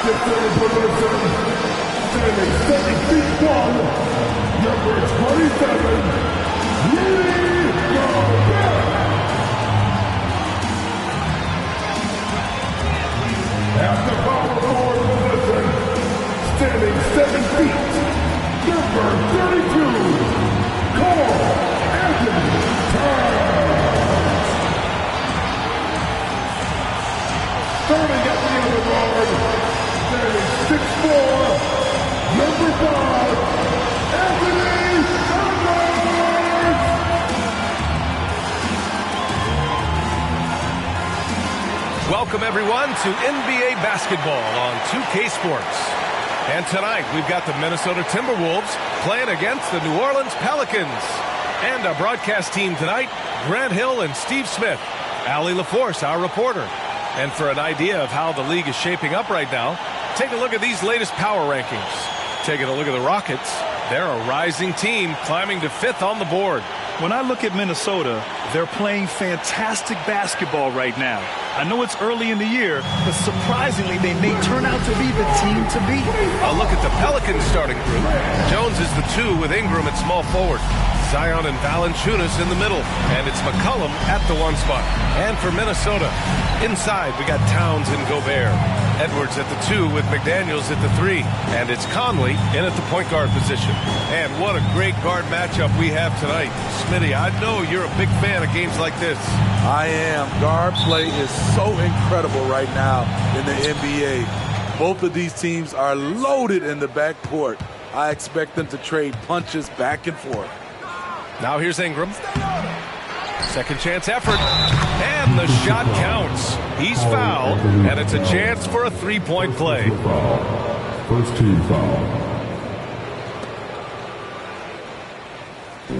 Defending position, standing 7 feet 1, number 27, at the power forward position, standing 7 feet, number 32, Carl Anthony Towns. Starting at the other guard, standing 6'4", number 5, Anthony Towns. Welcome everyone to NBA basketball on 2K Sports. And tonight we've got the Minnesota Timberwolves playing against the New Orleans Pelicans. And our broadcast team tonight, Grant Hill and Steve Smith. Allie LaForce, our reporter. And for an idea of how the league is shaping up right now, take a look at these latest power rankings. Taking a look at the Rockets, they're a rising team climbing to 5th on the board. When I look at Minnesota, they're playing fantastic basketball right now. I know it's early in the year, but surprisingly, they may turn out to be the team to beat. A look at the Pelicans starting group. Jones is the 2 with Ingram at small forward. Zion and Valanciunas in the middle. And it's McCollum at the 1 spot. And for Minnesota, inside we got Towns and Gobert. Edwards at the 2 with McDaniels at the 3. And it's Conley in at the point guard position. And what a great guard matchup we have tonight. Smitty, I know you're a big fan of games like this. I am. Guard play is so incredible right now in the NBA. Both of these teams are loaded in the backcourt. I expect them to trade punches back and forth. Now here's Ingram. Second chance effort. And the shot counts. He's fouled, and it's a chance for a 3-point play. First team foul.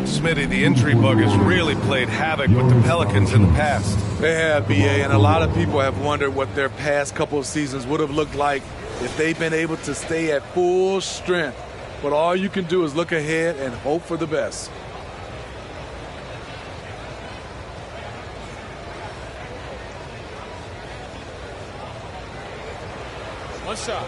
Smitty, the injury bug has really played havoc with the Pelicans in the past. They have, BA, and a lot of people have wondered what their past couple of seasons would have looked like if they've been able to stay at full strength. But all you can do is look ahead and hope for the best. One shot.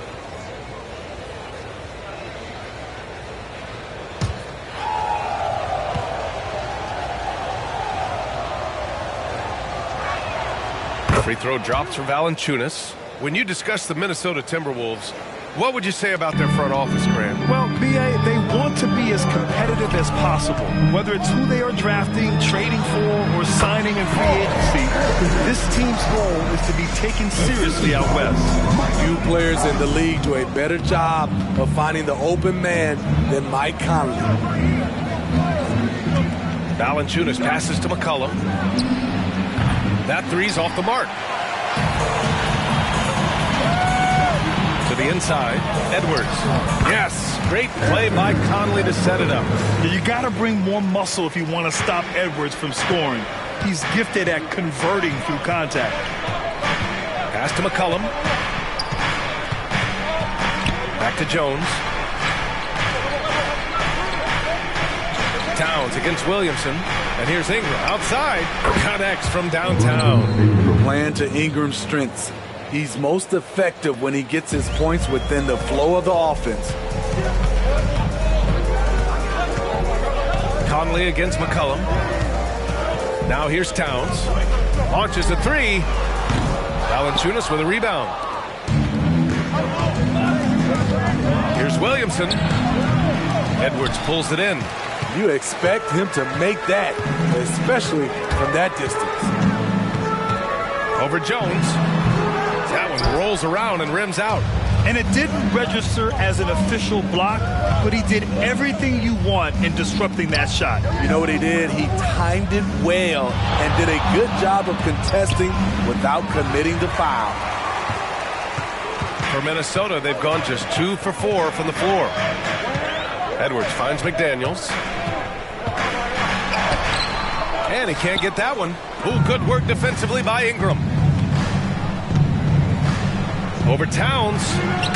Free throw drops for Valanciunas. When you discuss the Minnesota Timberwolves, what would you say about their front office, Grant? Well, BA, they want to be as competitive as possible. Whether it's who they are drafting, trading for, or signing in free agency, this team's goal is to be taken seriously out west. Few players in the league do a better job of finding the open man than Mike Conley. Valanciunas passes to McCollum. That three's off the mark. To the inside, Edwards. Yes, great play by Conley to set it up. You got to bring more muscle if you want to stop Edwards from scoring. He's gifted at converting through contact. Pass to McCollum. Back to Jones. Towns against Williamson. And here's Ingram outside. Connects from downtown. Playing to Ingram's strengths. He's most effective when he gets his points within the flow of the offense. Conley against McCollum. Now here's Towns. Launches a 3. Valanciunas with a rebound. Here's Williamson. Edwards pulls it in. You expect him to make that, especially from that distance. Over Jones. That one rolls around and rims out. And it didn't register as an official block, but he did everything you want in disrupting that shot. You know what he did? He timed it well and did a good job of contesting without committing the foul. For Minnesota, they've gone just 2 for 4 from the floor. Edwards finds McDaniels. And he can't get that one. Ooh, good work defensively by Ingram. Over Towns.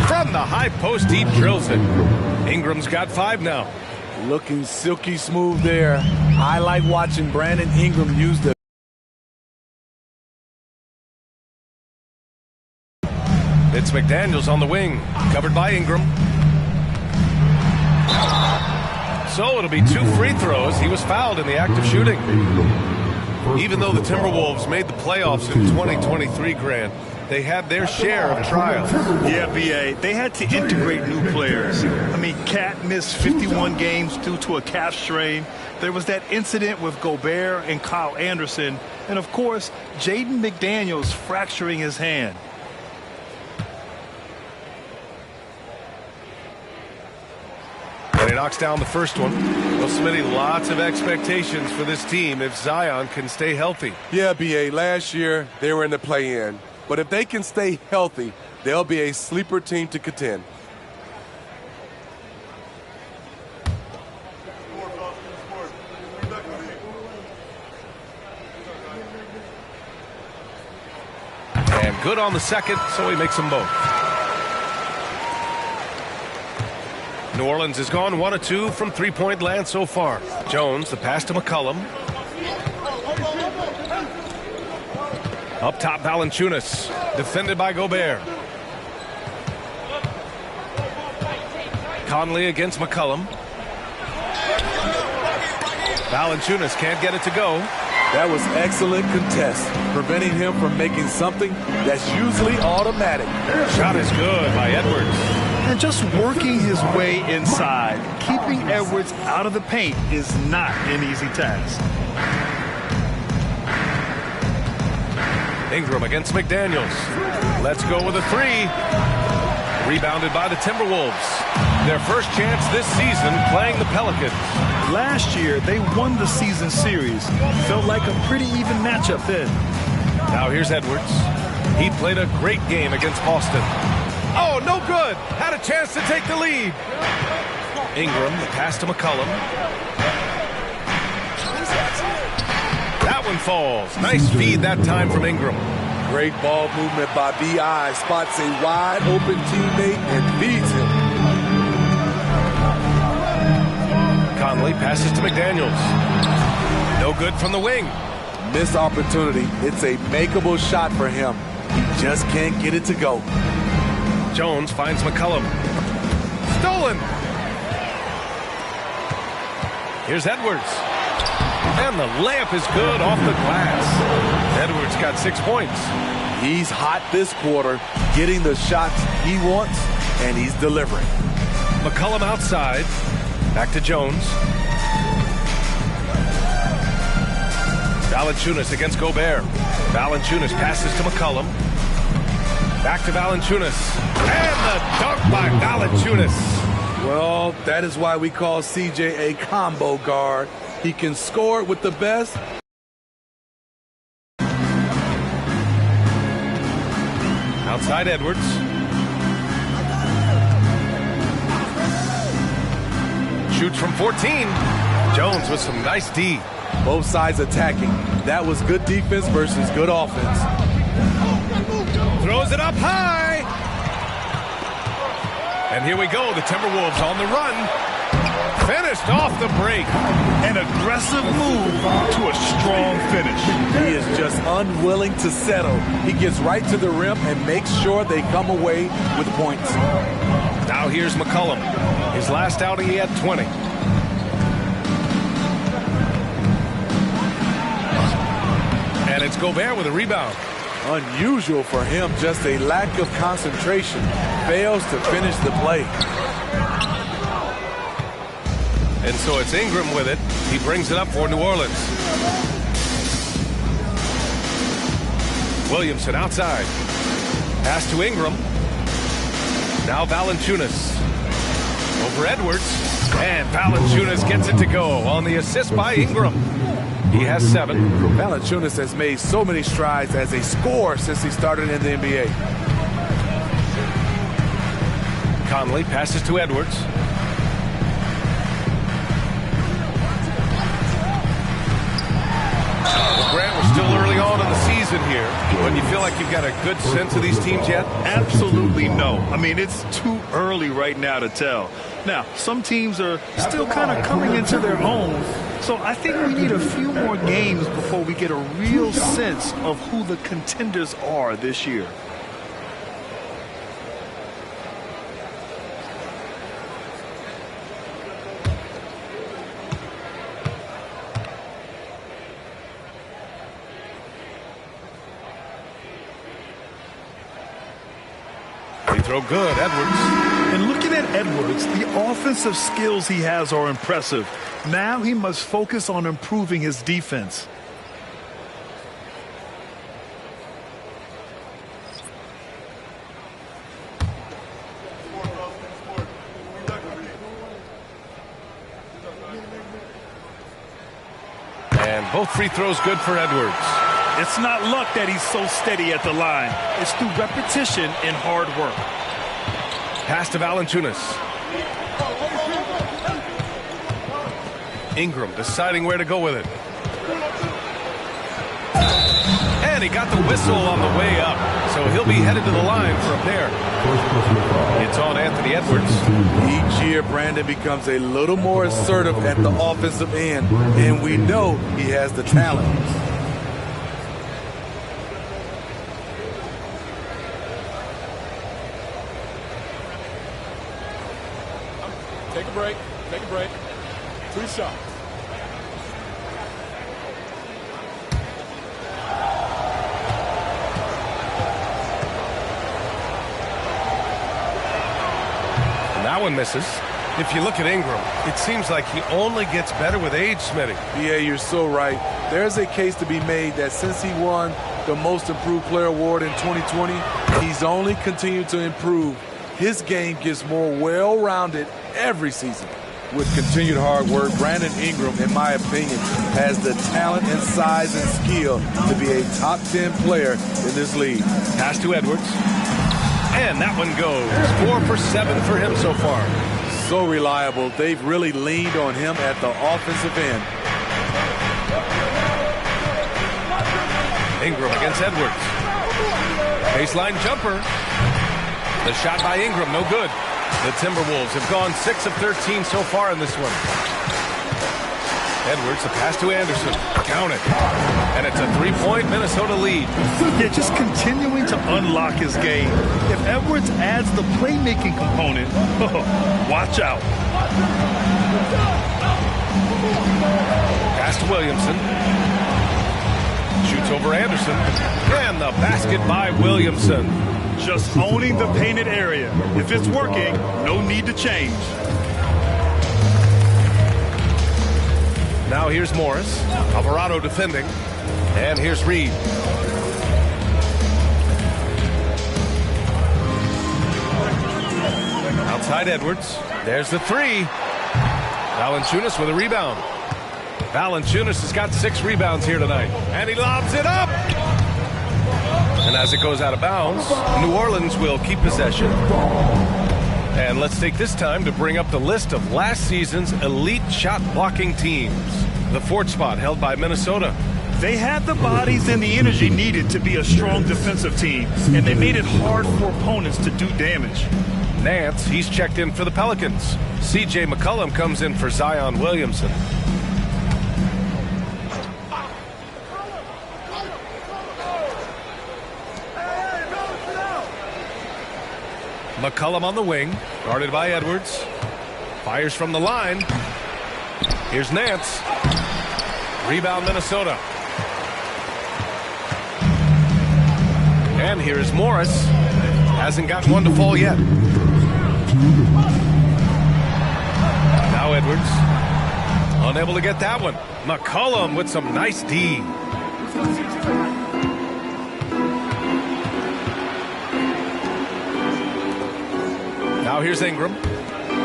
From the high post, he drills it. Ingram's got 5 now. Looking silky smooth there. I like watching Brandon Ingram use the It's McDaniels on the wing, covered by Ingram. So it'll be 2 free throws. He was fouled in the act of shooting. Even though the Timberwolves made the playoffs in 2023, Grant, they had their share of trials. Yeah, B.A., they had to integrate new players. I mean, Cat missed 51 games due to a calf strain. There was that incident with Gobert and Kyle Anderson. And, of course, Jaden McDaniels fracturing his hand. And he knocks down the first one. Well, Smitty, lots of expectations for this team if Zion can stay healthy. Yeah, B.A., last year they were in the play-in. But if they can stay healthy, they'll be a sleeper team to contend. And good on the second, so he makes them both. New Orleans has gone 1 of 2 from three-point land so far. Jones, the pass to McCollum. Up top, Valanciunas, defended by Gobert. Conley against McCollum. Valanciunas can't get it to go. That was excellent contest, preventing him from making something that's usually automatic. Shot is good by Edwards. And just working his way inside, keeping Edwards out of the paint is not an easy task. Ingram against McDaniels. Let's go with a 3. Rebounded by the Timberwolves. Their first chance this season playing the Pelicans. Last year, they won the season series. Felt like a pretty even matchup then. Now here's Edwards. He played a great game against Boston. Oh, no good. Had a chance to take the lead. Ingram, the pass to McCollum. That one falls. Nice feed that time from Ingram. Great ball movement by B.I. Spots a wide open teammate and feeds him. Conley passes to McDaniels. No good from the wing. Missed opportunity. It's a makeable shot for him. He just can't get it to go. Jones finds McCollum. Stolen. Here's Edwards. And the layup is good off the glass. Edwards got 6 points. He's hot this quarter, getting the shots he wants, and he's delivering. McCollum outside. Back to Jones. Valanciunas against Gobert. Valanciunas passes to McCollum. Back to Valanciunas. And the dunk by Valanciunas. Well, that is why we call CJ a combo guard. He can score with the best. Outside Edwards. Shoots from 14. Jones with some nice D. Both sides attacking. That was good defense versus good offense. Throws it up high. And here we go. The Timberwolves on the run. Finished off the break. An aggressive move to a strong finish. He is just unwilling to settle. He gets right to the rim and makes sure they come away with points. Now here's McCollum. His last outing, he had 20. And it's Gobert with a rebound. Unusual for him, just a lack of concentration. Fails to finish the play. And so it's Ingram with it. He brings it up for New Orleans. Williamson outside. Pass to Ingram. Now Valanciunas. Over Edwards. And Valanciunas gets it to go on the assist by Ingram. He has 7. Valanciunas has made so many strides as a scorer since he started in the NBA. Conley passes to Edwards. Well, Grant, we're still early on in the season here, but you feel like you've got a good sense of these teams yet? Absolutely no. I mean, it's too early right now to tell. Now, some teams are still kind of coming into their own, so I think we need a few more games before we get a real sense of who the contenders are this year. Free throw good, Edwards. And looking at Edwards, the offensive skills he has are impressive. Now he must focus on improving his defense. And both free throws good for Edwards. It's not luck that he's so steady at the line. It's through repetition and hard work. Pass to Valanciunas. Ingram deciding where to go with it. And he got the whistle on the way up, so he'll be headed to the line for a pair. It's on Anthony Edwards. Each year, Brandon becomes a little more assertive at the offensive end, and we know he has the talent. Take a break. Take a break. 2 shots. That one misses. If you look at Ingram, it seems like he only gets better with age, Smitty. Yeah, you're so right. There's a case to be made that since he won the Most Improved Player Award in 2020, he's only continued to improve. His game gets more well-rounded every season. With continued hard work, Brandon Ingram, in my opinion, has the talent and size and skill to be a top 10 player in this league. Pass to Edwards. And that one goes. 4 for 7 for him so far. So reliable. They've really leaned on him at the offensive end. Ingram against Edwards. Baseline jumper. The shot by Ingram, no good. The Timberwolves have gone 6 of 13 so far in this one. Edwards, a pass to Anderson. Count it. And it's a 3-point Minnesota lead. Yeah, just continuing to unlock his game. If Edwards adds the playmaking component, watch out. Pass to Williamson. Shoots over Anderson. And the basket by Williamson. Just owning the painted area. If it's working, no need to change. Now here's Morris. Alvarado defending. And here's Reed. Outside Edwards. There's the three. Valanciunas with a rebound. Valanciunas has got 6 rebounds here tonight. And he lobs it up. And as it goes out of bounds, New Orleans will keep possession. And let's take this time to bring up the list of last season's elite shot blocking teams. The 4th spot held by Minnesota. They had the bodies and the energy needed to be a strong defensive team, and they made it hard for opponents to do damage. Nance, he's checked in for the Pelicans. C.J. McCollum comes in for Zion Williamson. McCollum on the wing, guarded by Edwards. Fires from the line. Here's Nance. Rebound Minnesota. And here's Morris. Hasn't gotten one to fall yet. Now Edwards. Unable to get that one. McCollum with some nice D. Now here's Ingram.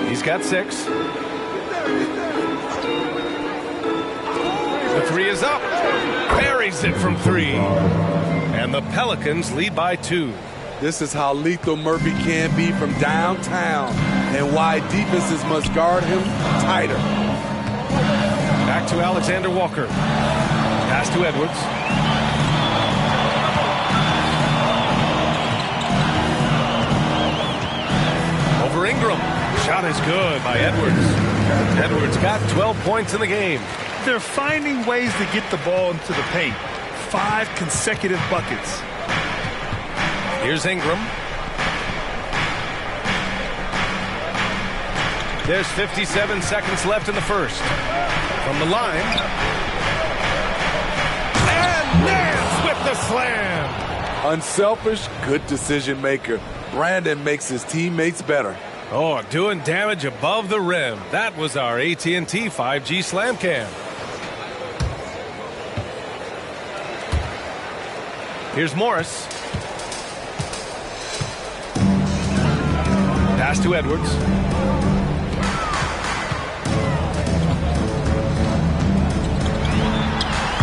He's got 6. The 3 is up. Buries it from 3. And the Pelicans lead by 2. This is how lethal Murphy can be from downtown and why defenses must guard him tighter. Back to Alexander Walker. Pass to Edwards. Over Ingram. Shot is good by Edwards. Edwards got 12 points in the game. They're finding ways to get the ball into the paint. 5 consecutive buckets. Here's Ingram. There's 57 seconds left in the first. From the line. And Nance with the slam. Unselfish, good decision maker. Brandon makes his teammates better. Oh, doing damage above the rim. That was our AT&T 5G Slam Cam. Here's Morris. Pass to Edwards.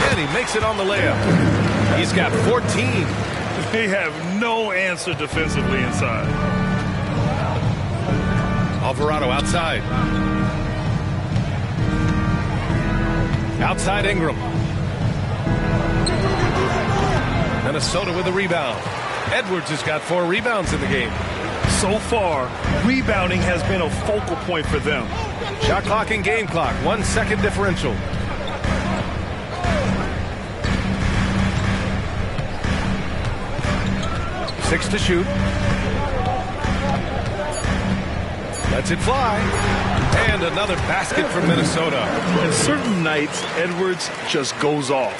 And he makes it on the layup. He's got 14. They have no answer defensively inside. Alvarado outside. Outside Ingram. Minnesota with the rebound. Edwards has got 4 rebounds in the game. So far, rebounding has been a focal point for them. Shot clock and game clock. 1 second differential. Six to shoot. Lets it fly. And another basket for Minnesota. And certain nights, Edwards just goes off.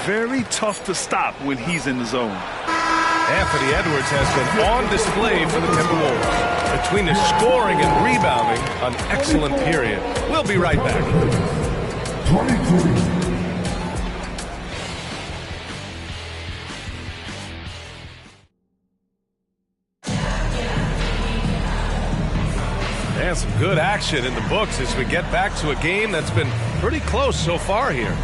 Very tough to stop when he's in the zone. Anthony Edwards has been on display for the Timberwolves. Between his scoring and rebounding, an excellent period. We'll be right back. 23. And some good action in the books as we get back to a game that's been pretty close so far here.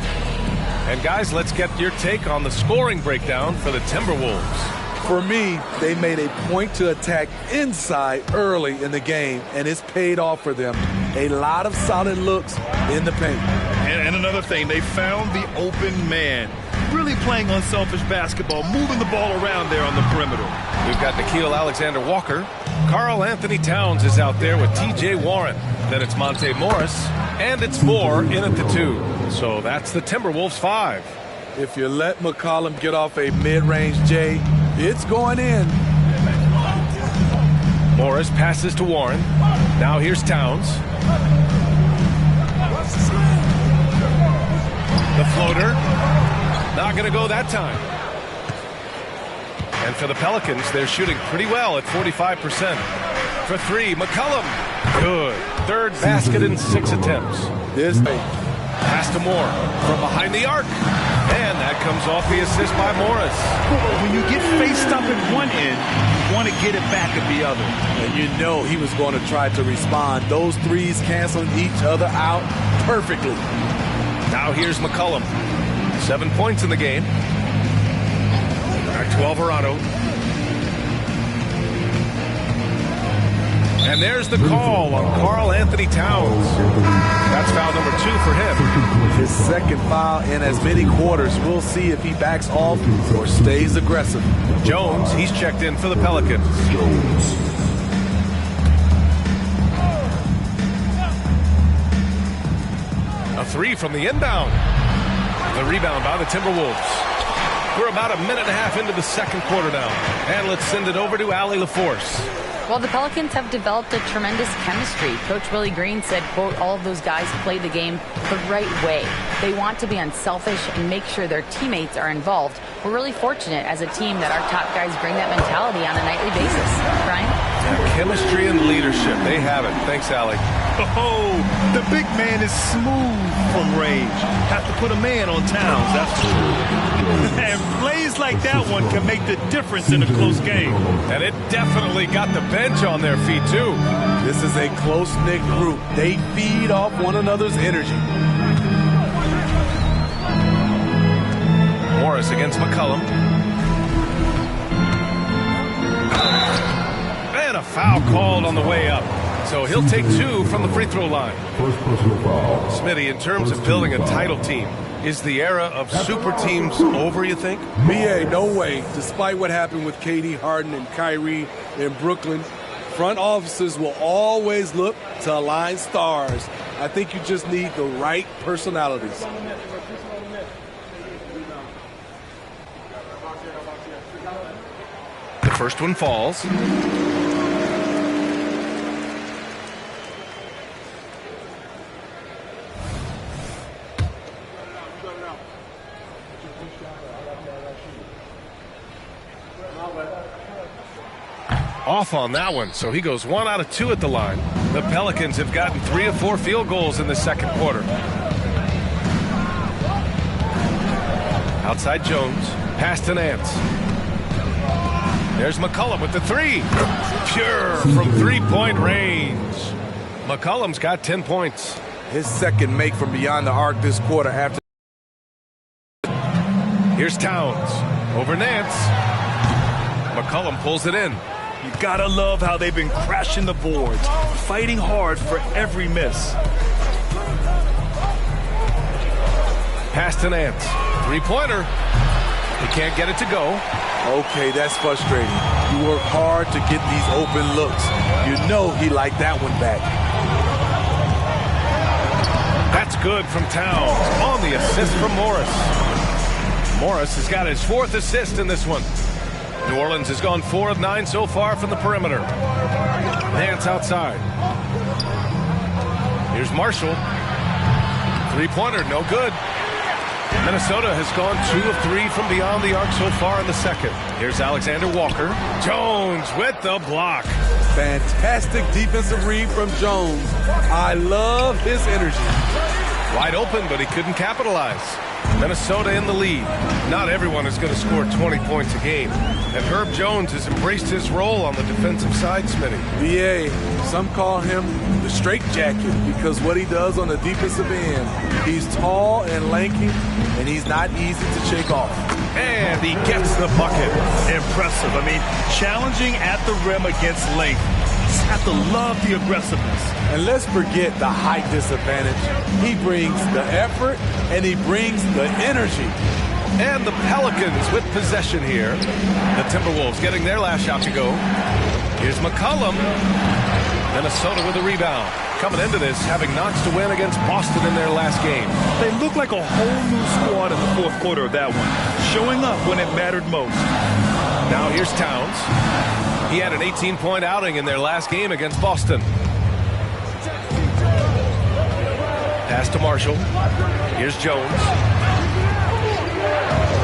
And guys, let's get your take on the scoring breakdown for the Timberwolves. For me, they made a point to attack inside early in the game, and it's paid off for them. A lot of solid looks in the paint. And another thing, they found the open man. Really playing unselfish basketball, moving the ball around there on the perimeter. We've got Nickeil Alexander-Walker. Karl Anthony Towns is out there with T.J. Warren. Then it's Monte Morris, and it's Moore in at the 2. So that's the Timberwolves 5. If you let McCollum get off a mid-range J, it's going in. Morris passes to Warren. Now here's Towns. The floater. Not going to go that time. And for the Pelicans, they're shooting pretty well at 45%. For 3, McCollum. Good. 3rd basket in 6 attempts. This pass to Moore from behind the arc. And that comes off the assist by Morris. When you get faced up at one end, you want to get it back at the other. And you know he was going to try to respond. Those threes canceling each other out perfectly. Now here's McCollum. 7 points in the game. Back to Alvarado. And there's the call on Karl Anthony Towns. That's foul number 2 for him. His second foul in as many quarters. We'll see if he backs off or stays aggressive. Jones, he's checked in for the Pelicans. A 3 from the inbound. The rebound by the Timberwolves. We're about a minute and a half into the second quarter now. And let's send it over to Allie LaForce. Well, the Pelicans have developed a tremendous chemistry. Coach Willie Green said, quote, all of those guys play the game the right way. They want to be unselfish and make sure their teammates are involved. We're really fortunate as a team that our top guys bring that mentality on a nightly basis. Brian? Yeah, chemistry and leadership. They have it. Thanks, Allie. Oh, the big man is smooth from range. Have to put a man on Towns, that's for sure. And plays like that one can make the difference in a close game. And it definitely got the bench on their feet, too. This is a close-knit group. They feed off one another's energy. Morris against McCollum. And a foul called on the way up. So he'll take 2 from the free throw line. First personal foul. Smitty, in terms of building a title team, is the era of super teams over, you think? BA, no way. Despite what happened with KD, Harden, and Kyrie in Brooklyn, front offices will always look to align stars. I think you just need the right personalities. The first one falls. off on that one, so he goes 1 out of 2 at the line. The Pelicans have gotten 3 of 4 field goals in the second quarter. Outside Jones, pass to Nance. There's McCollum with the 3. Pure from 3-point range. McCollum's got 10 points. His second make from beyond the arc this quarter after. Here's Towns over Nance. McCollum pulls it in. You gotta love how they've been crashing the boards, fighting hard for every miss. Pass to Nance. 3-pointer. He can't get it to go. Okay, that's frustrating. You work hard to get these open looks. You know he liked that one back. That's good from Towns on the assist from Morris. Morris has got his 4th assist in this one. New Orleans has gone 4 of 9 so far from the perimeter. Nance outside. Here's Marshall. 3-pointer, no good. Minnesota has gone 2 of 3 from beyond the arc so far in the second. Here's Alexander Walker. Jones with the block. Fantastic defensive read from Jones. I love his energy. Wide open, but he couldn't capitalize. Minnesota in the lead. Not everyone is going to score 20 points a game. And Herb Jones has embraced his role on the defensive side, Smitty. BA, some call him the straitjacket because what he does on the defensive end. He's tall and lanky, and he's not easy to shake off. And he gets the bucket. Impressive. I mean, challenging at the rim against length. Just have to love the aggressiveness. And let's forget the height disadvantage. He brings the effort, and he brings the energy. And the Pelicans with possession here. The Timberwolves getting their last shot to go. Here's McCollum. Minnesota with a rebound. Coming into this, having notched a win against Boston in their last game. They look like a whole new squad in the fourth quarter of that one, showing up when it mattered most. Now here's Towns. He had an 18-point outing in their last game against Boston. Pass to Marshall. Here's Jones.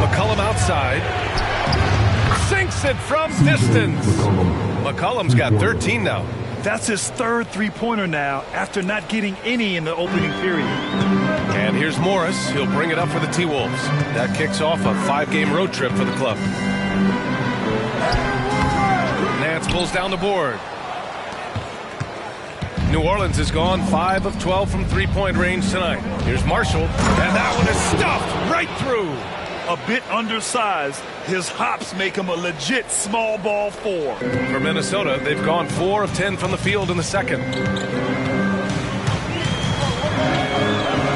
McCollum outside. Sinks it from distance. McCollum's got 13 now. That's his 3rd 3-pointer now after not getting any in the opening period. And here's Morris. He'll bring it up for the T-Wolves. That kicks off a 5-game road trip for the club. Nance pulls down the board. New Orleans has gone 5 of 12 from 3-point range tonight. Here's Marshall. And that one is stuffed right through. A bit undersized, his hops make him a legit small ball 4. For Minnesota, they've gone 4 of 10 from the field in the second.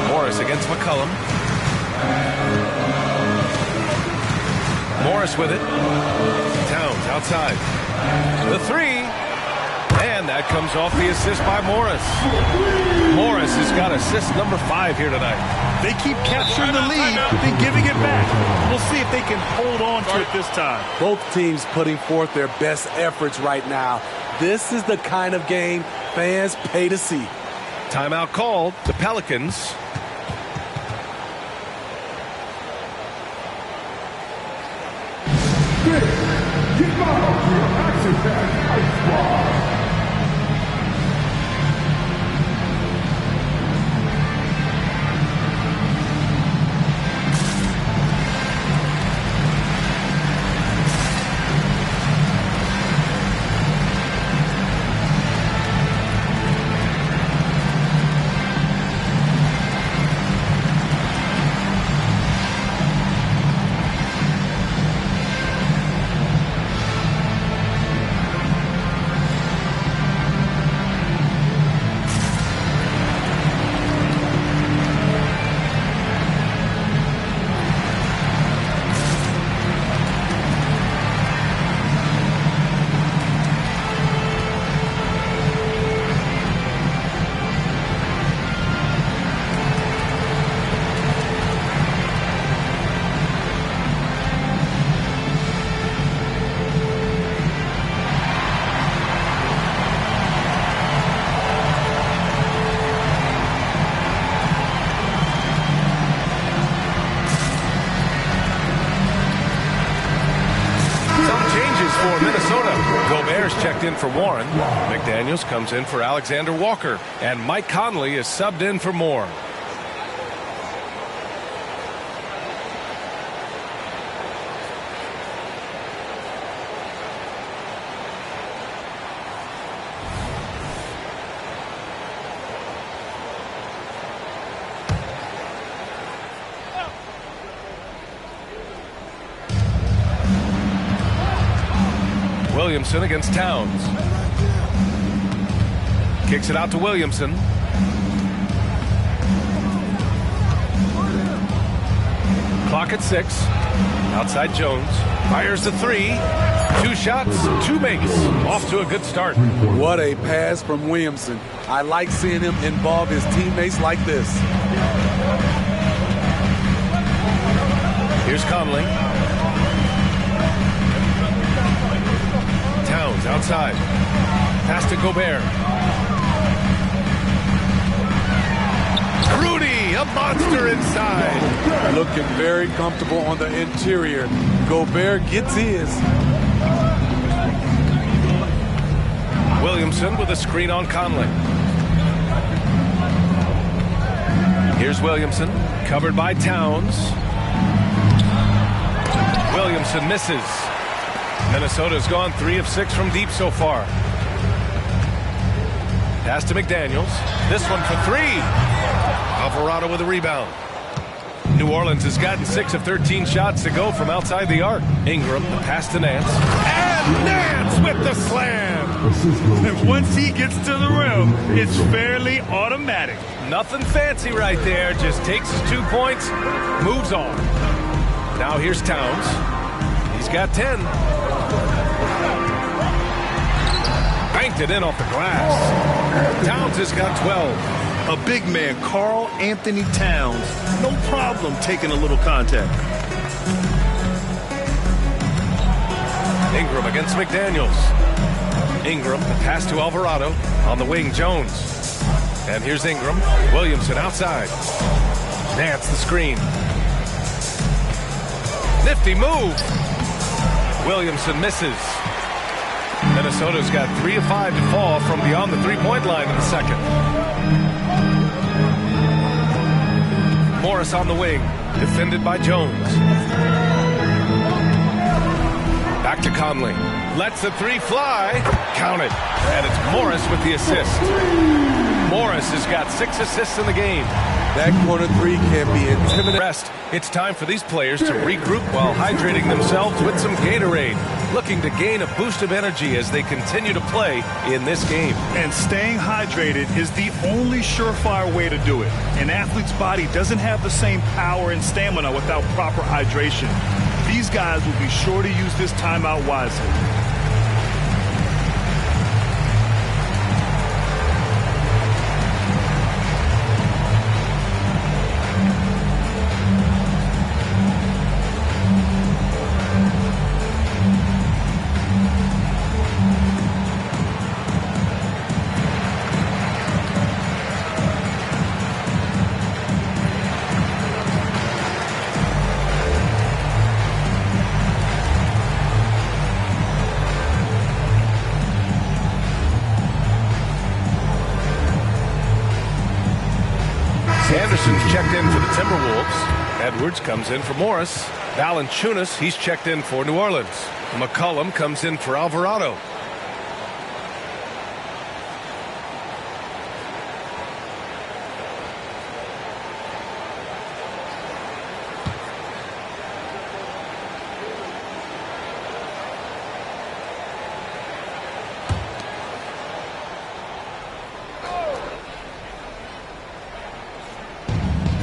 Morris against McCollum. Morris with it. Towns outside. The 3. And that comes off the assist by Morris. Morris has got assist number 5 here tonight. They keep capturing the lead, then giving it back. We'll see if they can hold on to it this time. Both teams putting forth their best efforts right now. This is the kind of game fans pay to see. Timeout called. The Pelicans. checked in for Warren. McDaniels comes in for Alexander Walker. And Mike Conley is subbed in for Moore. Williamson against Towns. Kicks it out to Williamson. Clock at 6. Outside Jones. Fires the 3. 2 shots, 2 makes. Off to a good start. What a pass from Williamson. I like seeing him involve his teammates like this. Here's Conley. Towns outside. Pass to Gobert. Rudy, a monster inside. Looking very comfortable on the interior. Gobert gets his. Williamson with a screen on Conley. Here's Williamson, covered by Towns. Williamson misses. Minnesota's gone 3 of 6 from deep so far. Pass to McDaniels. This one for 3. Alvarado with a rebound. New Orleans has gotten 6 of 13 shots to go from outside the arc. Ingram, the pass to Nance. And Nance with the slam. And once he gets to the rim, it's fairly automatic. Nothing fancy right there. Just takes his 2 points, moves on. Now here's Towns. He's got 10. Banked it in off the glass. Towns has got 12. A big man, Karl Anthony Towns, no problem taking a little contact. Ingram against McDaniels. Ingram, the pass to Alvarado. On the wing, Jones. And here's Ingram. Williamson outside. Nance the screen. Nifty move. Williamson misses. Minnesota's got 3 of 5 to fall from beyond the three-point line in the second. Morris on the wing, defended by Jones. Back to Conley. Lets the 3 fly. Count it. And it's Morris with the assist. Morris has got 6 assists in the game. That corner 3 can be intimidating. Rest. It's time for these players to regroup while hydrating themselves with some Gatorade, looking to gain a boost of energy as they continue to play in this game. And staying hydrated is the only surefire way to do it. An athlete's body doesn't have the same power and stamina without proper hydration. These guys will be sure to use this timeout wisely. Anderson's checked in for the Timberwolves. Edwards comes in for Morris. Valanciunas, he's checked in for New Orleans. McCollum comes in for Alvarado.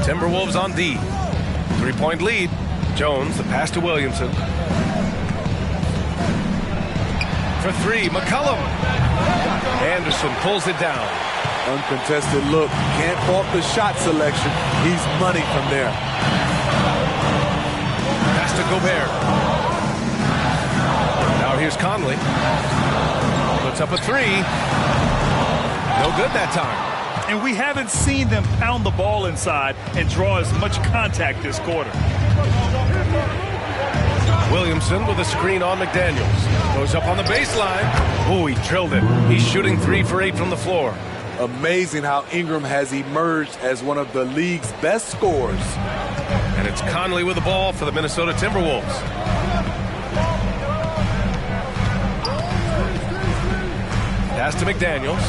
Timberwolves on D. 3-point lead. Jones, the pass to Williamson. For 3, McCollum. Anderson pulls it down. Uncontested look. Can't fault the shot selection. He's money from there. Pass to Gobert. Now here's Conley. Puts up a 3. No good that time. And we haven't seen them pound the ball inside and draw as much contact this quarter. Williamson with a screen on McDaniels. Goes up on the baseline. Oh, he drilled it. He's shooting 3 for 8 from the floor. Amazing how Ingram has emerged as one of the league's best scorers. And it's Conley with the ball for the Minnesota Timberwolves. Pass to McDaniels.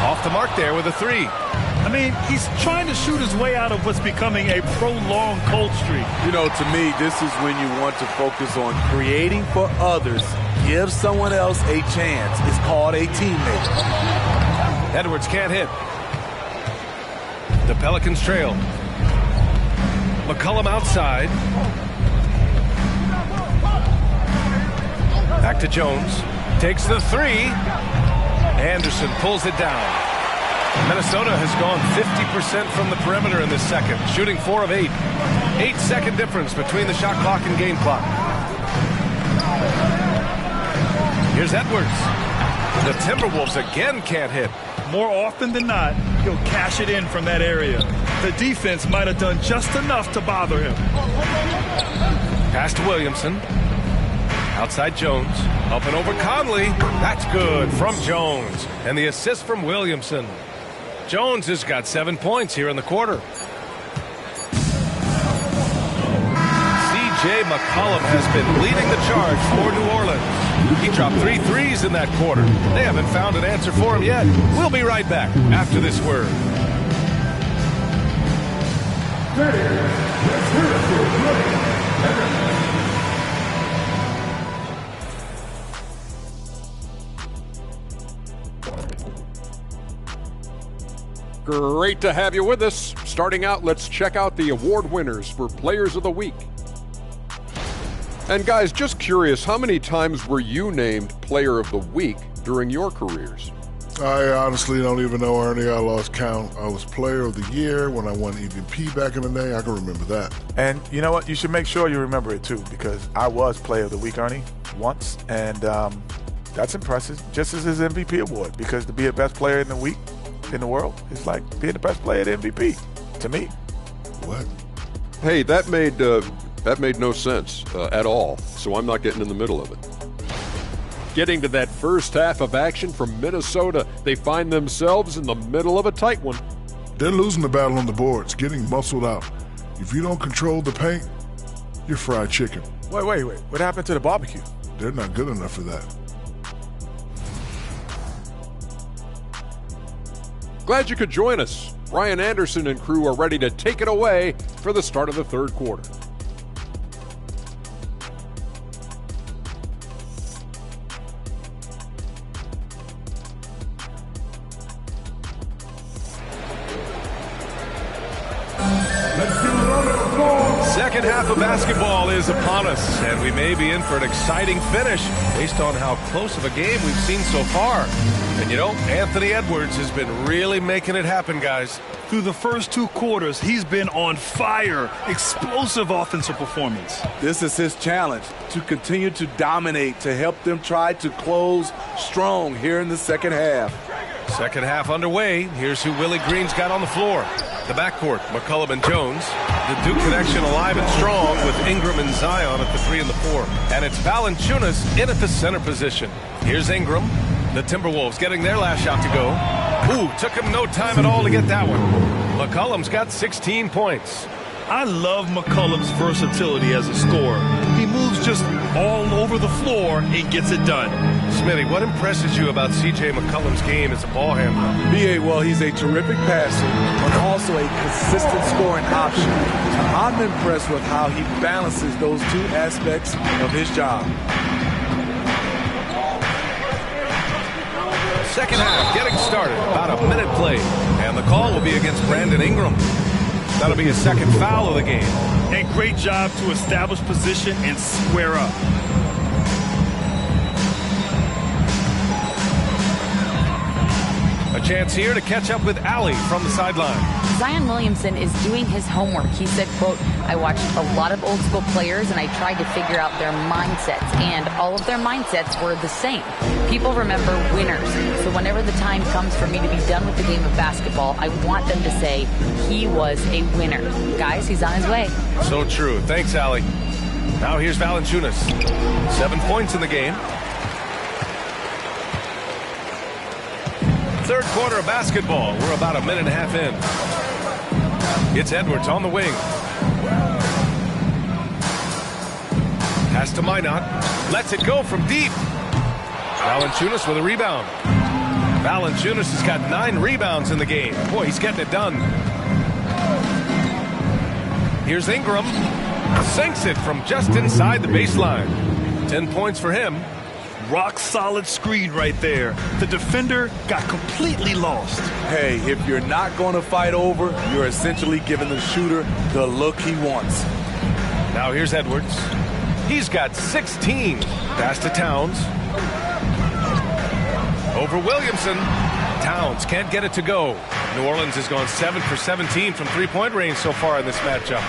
Off the mark there with a 3. I mean, he's trying to shoot his way out of what's becoming a prolonged cold streak. You know, to me, this is when you want to focus on creating for others. Give someone else a chance. It's called a teammate. Edwards can't hit. The Pelicans trail. McCollum outside. Back to Jones. Takes the 3. Anderson pulls it down. Minnesota has gone 50% from the perimeter in this second, shooting 4 of 8. 8-second difference between the shot clock and game clock. Here's Edwards. The Timberwolves again can't hit. More often than not, he'll cash it in from that area. The defense might have done just enough to bother him. Pass to Williamson. Outside Jones. Up and over Conley. That's good from Jones. And the assist from Williamson. Jones has got 7 points here in the quarter. C.J. McCollum has been leading the charge for New Orleans. He dropped 3 threes in that quarter. They haven't found an answer for him yet. We'll be right back after this word. Great to have you with us. Starting out, let's check out the award winners for Players of the Week. And guys, just curious, how many times were you named Player of the Week during your careers? I honestly don't even know, Ernie. I lost count. I was Player of the Year when I won MVP back in the day. I can remember that. And you know what? You should make sure you remember it, too, because I was Player of the Week, Ernie, once. And that's impressive, just as his MVP award, because to be the best player in the week in the world is like being the best player at MVP, to me. What? Hey, that made no sense at all, so I'm not getting in the middle of it. Getting to that first half of action from Minnesota, they find themselves in the middle of a tight one. They're losing the battle on the boards, getting muscled out. If you don't control the paint, you're fried chicken. Wait. What happened to the barbecue? They're not good enough for that. Glad you could join us. Brian Anderson and crew are ready to take it away for the start of the third quarter. Second half of basketball is upon us, and we may be in for an exciting finish based on how close of a game we've seen so far. And you know, Anthony Edwards has been really making it happen, guys. Through the first 2 quarters, he's been on fire. Explosive offensive performance. This is his challenge, to continue to dominate, to help them try to close strong here in the second half. Second half underway. Here's who Willie Green's got on the floor. The backcourt, McCollum and Jones. The Duke connection alive and strong with Ingram and Zion at the 3 and the 4. And it's Valanciunas in at the center position. Here's Ingram. The Timberwolves getting their last shot to go. Ooh, took him no time at all to get that one. McCollum's got 16 points. I love McCollum's versatility as a scorer. He moves just all over the floor and gets it done. Smitty, what impresses you about C.J. McCollum's game as a ball handler? Well, he's a terrific passer, but also a consistent scoring option. I'm impressed with how he balances those 2 aspects of his job. Second half getting started, about a minute played, and the call will be against Brandon Ingram. That'll be his second foul of the game. And great job to establish position and square up. A chance here to catch up with Allie from the sideline. Zion Williamson is doing his homework. He said, quote, I watched a lot of old school players and I tried to figure out their mindsets, and all of their mindsets were the same. People remember winners. So whenever the time comes for me to be done with the game of basketball, I want them to say he was a winner. Guys, he's on his way. So true. Thanks, Allie. Now here's Valanciunas. 7 points in the game. Third quarter of basketball. We're about a minute and a half in. It's Edwards on the wing. Pass to Minot. Lets it go from deep. Valanciunas with a rebound. Valanciunas has got 9 rebounds in the game. Boy, he's getting it done. Here's Ingram. Sinks it from just inside the baseline. 10 points for him. Rock solid screen right there. The defender got completely lost. Hey, if you're not going to fight over, you're essentially giving the shooter the look he wants. Now here's Edwards. He's got 16. Pass to Towns. Over Williamson. Towns can't get it to go. New Orleans has gone 7 for 17 from three-point range so far in this matchup.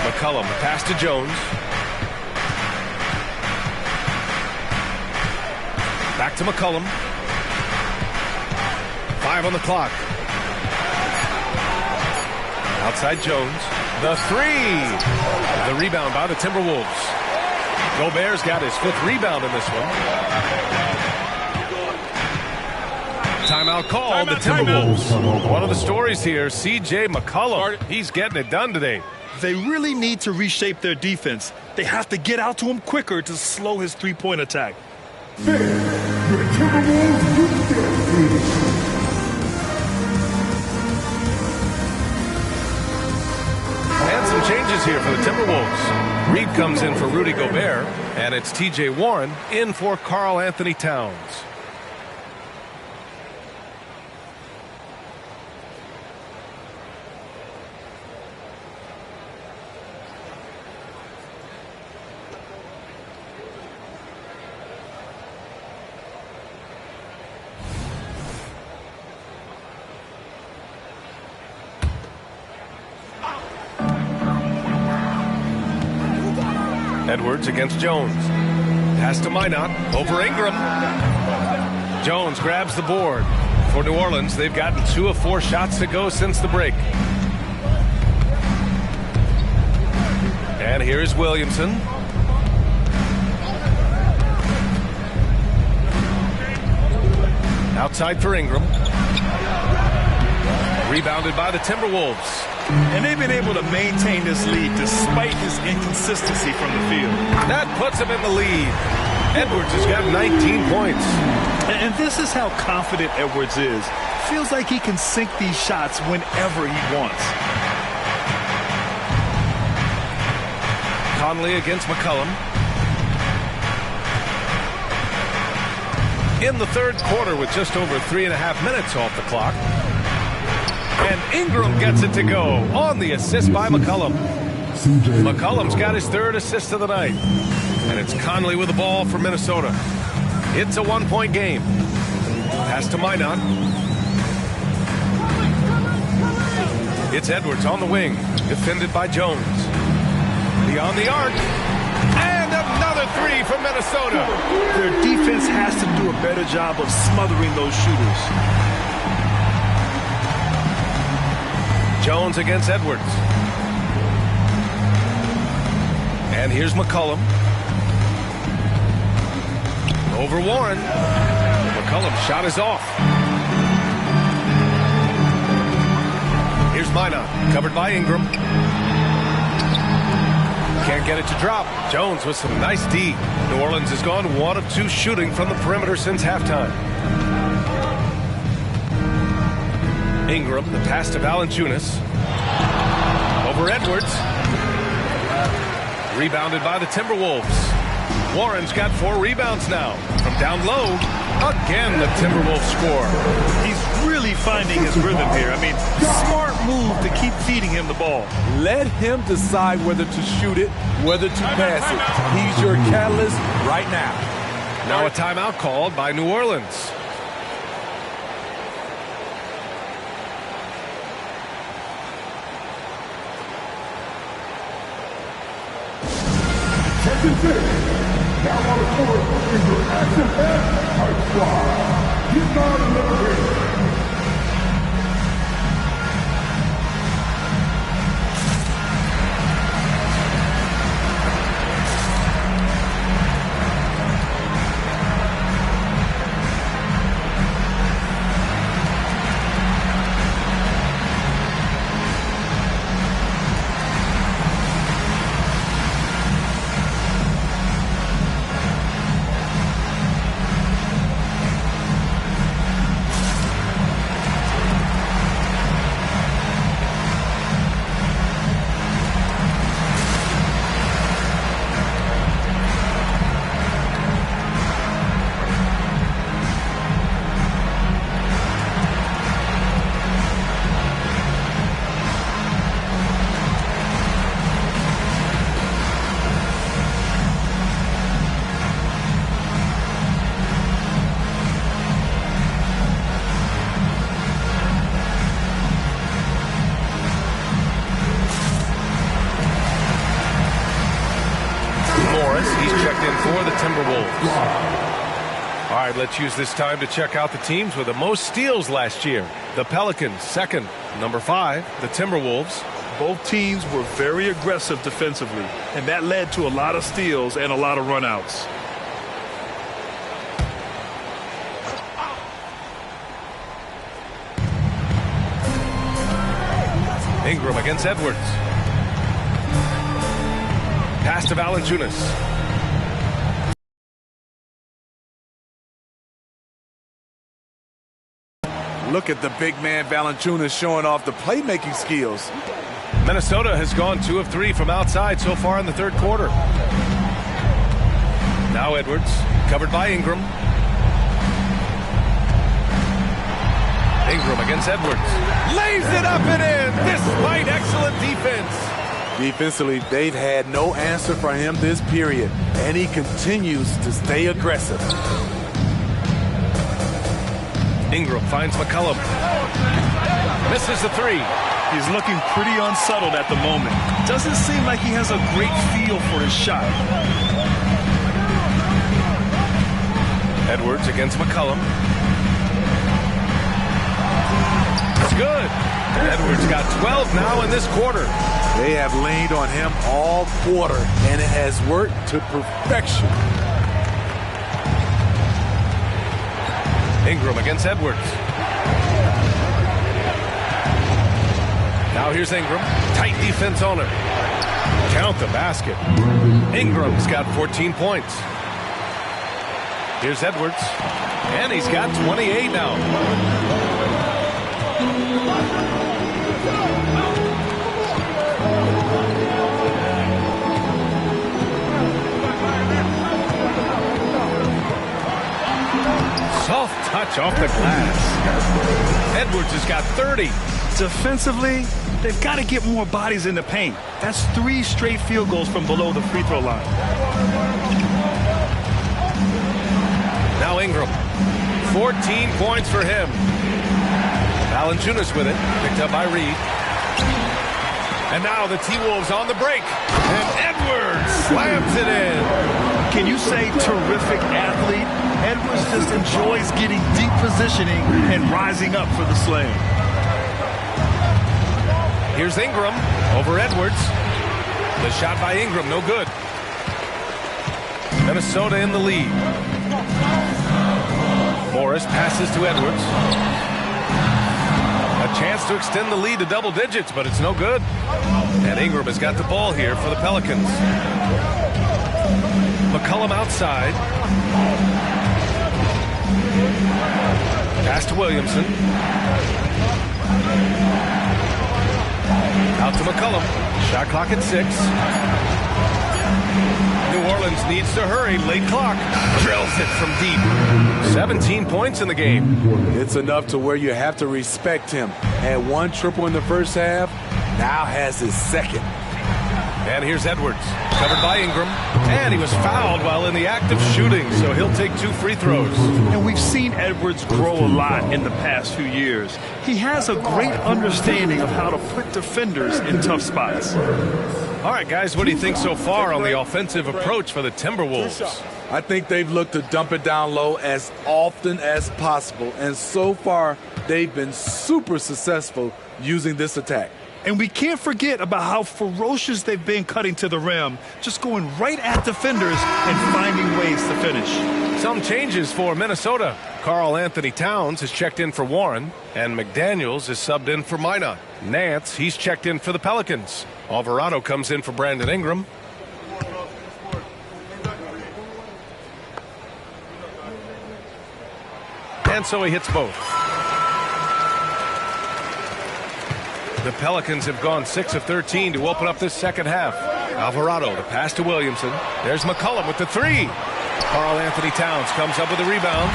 McCollum, pass to Jones. Back to McCollum. 5 on the clock. Outside Jones. The three. The rebound by the Timberwolves. Gobert's got his 5th rebound in this one. Timeout call, the Timberwolves. One of the stories here, C.J. McCollum. He's getting it done today. They really need to reshape their defense. They have to get out to him quicker to slow his three-point attack. And some changes here for the Timberwolves. Reed comes in for Rudy Gobert, and it's T.J. Warren in for Karl Anthony Towns. Edwards against Jones. Pass to Minot. Over Ingram. Jones grabs the board. For New Orleans, they've gotten 2 of 4 shots to go since the break. And here is Williamson. Outside for Ingram. Rebounded by the Timberwolves. And they've been able to maintain this lead despite his inconsistency from the field. That puts him in the lead. Edwards has got 19 points. And this is how confident Edwards is. Feels like he can sink these shots whenever he wants. Conley against McCollum. In the third quarter with just over 3.5 minutes off the clock. And Ingram gets it to go on the assist by McCollum. McCollum's got his 3rd assist of the night. And it's Conley with the ball for Minnesota. It's a 1-point game. Pass to Minot. It's Edwards on the wing. Defended by Jones. Beyond the arc. And another 3 from Minnesota. Their defense has to do a better job of smothering those shooters. Jones against Edwards. And here's McCollum. Over Warren. McCollum's shot is off. Here's Minot. Covered by Ingram. Can't get it to drop. Jones with some nice D. New Orleans has gone 1 of 2 shooting from the perimeter since halftime. Ingram, the pass to Valanciunas. Over Edwards. Rebounded by the Timberwolves. Warren's got 4 rebounds now. From down low, again the Timberwolves score. He's really finding his rhythm here. I mean, smart move to keep feeding him the ball. Let him decide whether to shoot it, whether to pass it. He's your catalyst right now. Now a timeout called by New Orleans. Now on the court is your action type squad. He's not a liberator. Timberwolves. All right, let's use this time to check out the teams with the most steals last year. The Pelicans, second. Number 5, the Timberwolves. Both teams were very aggressive defensively, and that led to a lot of steals and a lot of runouts. Ingram against Edwards. Pass to Valanciunas. Look at the big man Valanciunas showing off the playmaking skills. Minnesota has gone 2 of 3 from outside so far in the third quarter. Now Edwards, covered by Ingram. Ingram against Edwards. Lays it up and in, despite excellent defense. Defensively, they've had no answer for him this period, and he continues to stay aggressive. Ingram finds McCollum. Misses the 3. He's looking pretty unsettled at the moment. Doesn't seem like he has a great feel for his shot. Edwards against McCollum. It's good. Edwards got 12 now in this quarter. They have leaned on him all quarter, and it has worked to perfection. Ingram against Edwards. Now here's Ingram. Tight defense on him. Count the basket. Ingram's got 14 points. Here's Edwards. And he's got 28 now. Soft touch off the glass. Edwards has got 30. Defensively, they've got to get more bodies in the paint. That's 3 straight field goals from below the free throw line. Now Ingram. 14 points for him. Valanciunas with it. Picked up by Reed. And now the T-Wolves on the break. And Edwards slams it in. Can you say terrific athlete? Edwards just enjoys getting deep positioning and rising up for the slam. Here's Ingram over Edwards. The shot by Ingram, no good. Minnesota in the lead. Morris passes to Edwards. A chance to extend the lead to double digits, but it's no good. And Ingram has got the ball here for the Pelicans. McCollum outside. Pass to Williamson. Out to McCollum. Shot clock at 6. New Orleans needs to hurry. Late clock. Drills it from deep. 17 points in the game. It's enough to where you have to respect him. Had 1 triple in the first half. Now has his second. And here's Edwards. Covered by Ingram. And he was fouled while in the act of shooting, so he'll take 2 free throws. And we've seen Edwards grow a lot in the past few years. He has a great understanding of how to put defenders in tough spots. All right, guys, what do you think so far on the offensive approach for the Timberwolves? I think they've looked to dump it down low as often as possible. And so far, they've been super successful using this attack. And we can't forget about how ferocious they've been cutting to the rim, just going right at defenders and finding ways to finish. Some changes for Minnesota. Karl Anthony Towns has checked in for Warren, and McDaniels is subbed in for Minot. Nance, he's checked in for the Pelicans. Alvarado comes in for Brandon Ingram. And so he hits both. The Pelicans have gone 6 of 13 to open up this second half. Alvarado, the pass to Williamson. There's McCollum with the 3. Karl Anthony Towns comes up with a rebound.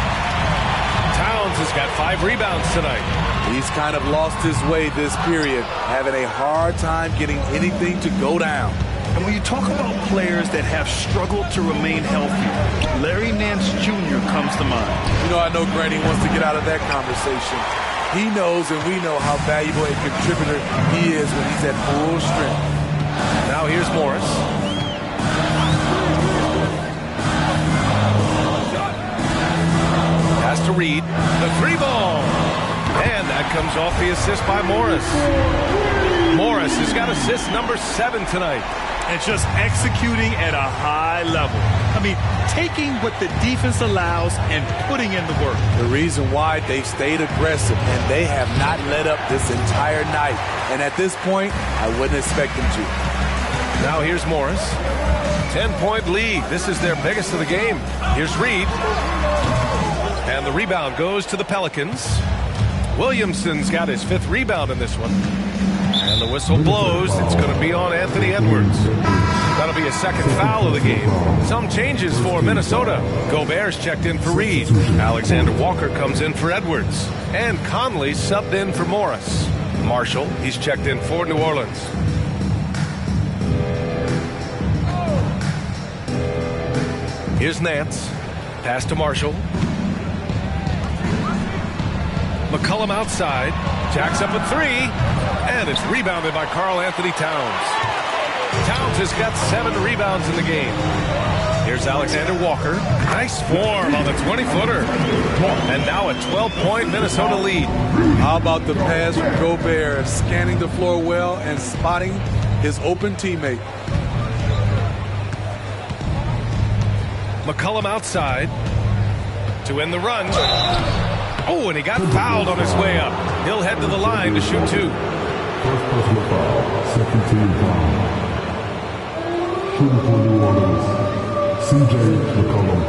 Towns has got 5 rebounds tonight. He's kind of lost his way this period, having a hard time getting anything to go down. And when you talk about players that have struggled to remain healthy, Larry Nance Jr. comes to mind. You know, I know Granny wants to get out of that conversation. He knows and we know how valuable a contributor he is when he's at full strength. Now here's Morris. comes off the assist by Morris. Morris has got assist number 7 tonight. And just executing at a high level. I mean, taking what the defense allows and putting in the work. The reason why they stayed aggressive, and they have not let up this entire night. And at this point, I wouldn't expect them to. Now here's Morris. 10-point lead. This is their biggest of the game. Here's Reed. And the rebound goes to the Pelicans. Williamson's got his 5th rebound in this one. And the whistle blows. It's going to be on Anthony Edwards. That'll be a second foul of the game. Some changes for Minnesota. Gobert's checked in for Reed. Alexander Walker comes in for Edwards. And Conley subbed in for Morris. Marshall, he's checked in for New Orleans. Here's Nance. Pass to Marshall. McCollum outside. Jacks up a 3. And it's rebounded by Karl Anthony Towns. Towns has got 7 rebounds in the game. Here's Alexander Walker. Nice form on the 20-footer. And now a 12-point Minnesota lead. How about the pass from Gobert, scanning the floor well and spotting his open teammate. McCollum outside to end the run. Oh, and he got fouled on his way up. He'll head to the line to shoot 2. First personal foul, second team foul. Shooting for New Orleans, C.J. McCollum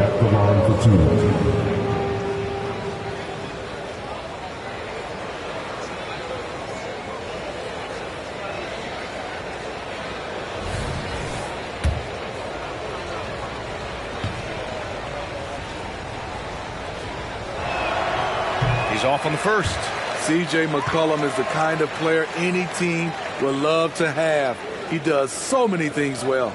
at the line for 2. He's off on the first. C.J. McCollum is the kind of player any team would love to have. He does so many things well.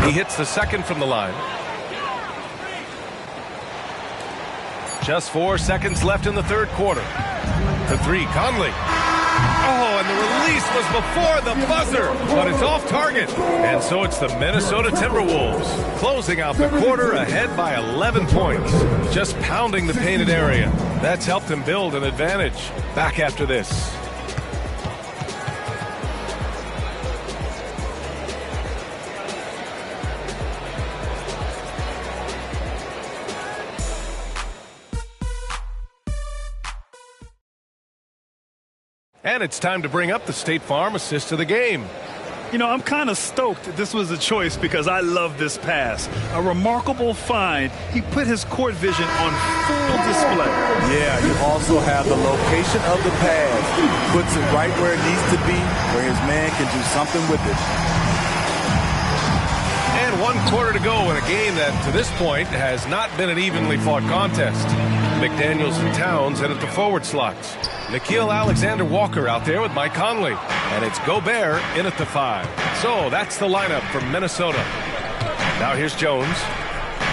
He hits the second from the line. Just 4 seconds left in the third quarter. The 3, Conley. Oh, and the release was before the buzzer, but it's off target. And so it's the Minnesota Timberwolves closing out the quarter ahead by 11 points. Just pounding the painted area. That's helped them build an advantage. Back after this. And it's time to bring up the State Farm assist of the game. You know, I'm kind of stoked this was a choice because I love this pass. A remarkable find. He put his court vision on full display. Yeah, you also have the location of the pass. He puts it right where it needs to be, where his man can do something with it. And 1 quarter to go in a game that, to this point, has not been an evenly fought contest. McDaniels and Towns in at the forward slots. Nickeil Alexander-Walker out there with Mike Conley. And it's Gobert in at the 5. So that's the lineup from Minnesota. Now here's Jones.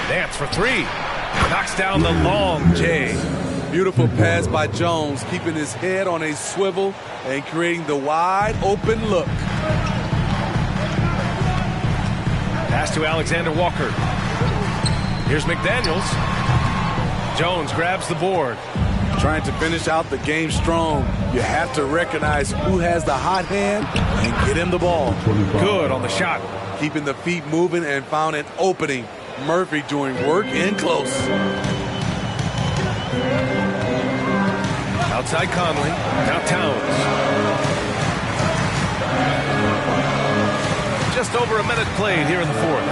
Nance for 3. Knocks down the long J. Beautiful pass by Jones, keeping his head on a swivel and creating the wide open look. Pass to Alexander Walker. Here's McDaniels. Jones grabs the board. Trying to finish out the game strong. You have to recognize who has the hot hand and get him the ball. Good on the shot. Keeping the feet moving and found an opening. Murphy doing work in close. Outside Conley. Now Towns. Just over a minute played here in the fourth.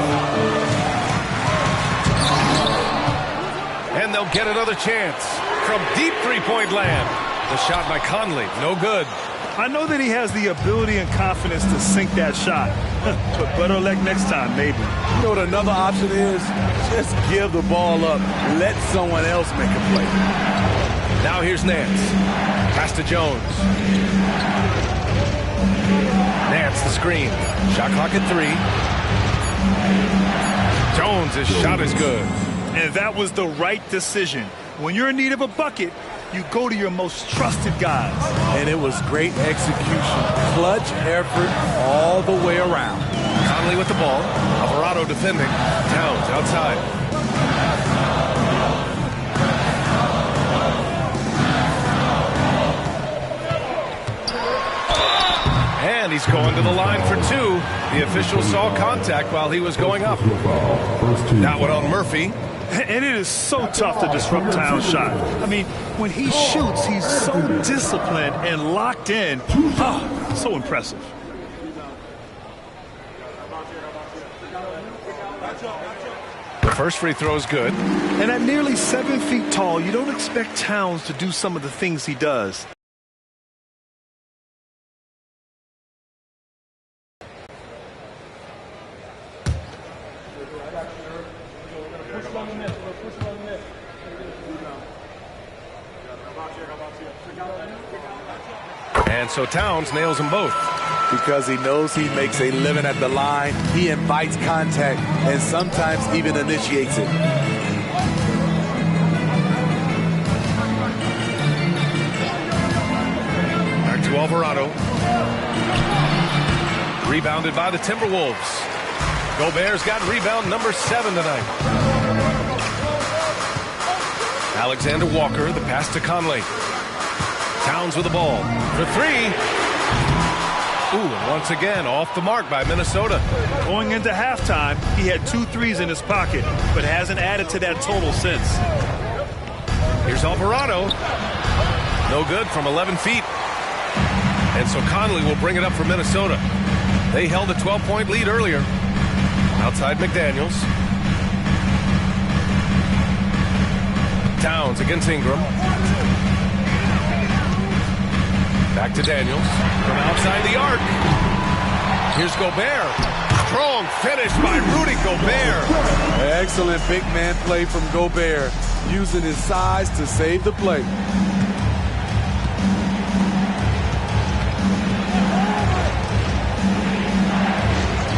And they'll get another chance from deep three-point land. The shot by Conley, no good. I know that he has the ability and confidence to sink that shot. But better luck next time, maybe. You know what another option is? Just give the ball up. Let someone else make a play. Now here's Nance. Pass to Jones. Nance the screen. Shot clock at 3. Jones' shot is good. And that was the right decision. When you're in need of a bucket, you go to your most trusted guys. And it was great execution. Clutch effort all the way around. Conley with the ball. Alvarado defending. Towns outside. And he's going to the line for two. The official saw contact while he was going up. That one on Murphy. And it is so tough to disrupt Towns' shot. I mean, when he shoots, he's so disciplined and locked in. Oh, so impressive. The first free throw is good. And at nearly 7 feet tall, you don't expect Towns to do some of the things he does. And so Towns nails them both. Because he knows he makes a living at the line, he invites contact and sometimes even initiates it. Back to Alvarado. Rebounded by the Timberwolves. Gobert's got rebound number 7 tonight. Alexander Walker, the pass to Conley. Towns with the ball for three. Ooh, and once again off the mark by Minnesota. Going into halftime, he had 2 threes in his pocket, but hasn't added to that total since. Here's Alvarado. No good from 11 feet. And so Conley will bring it up for Minnesota. They held a 12-point lead earlier. Outside McDaniels. Towns against Ingram. Back to Daniels from outside the arc. Here's Gobert. Strong finish by Rudy Gobert. Excellent big man play from Gobert, using his size to save the play.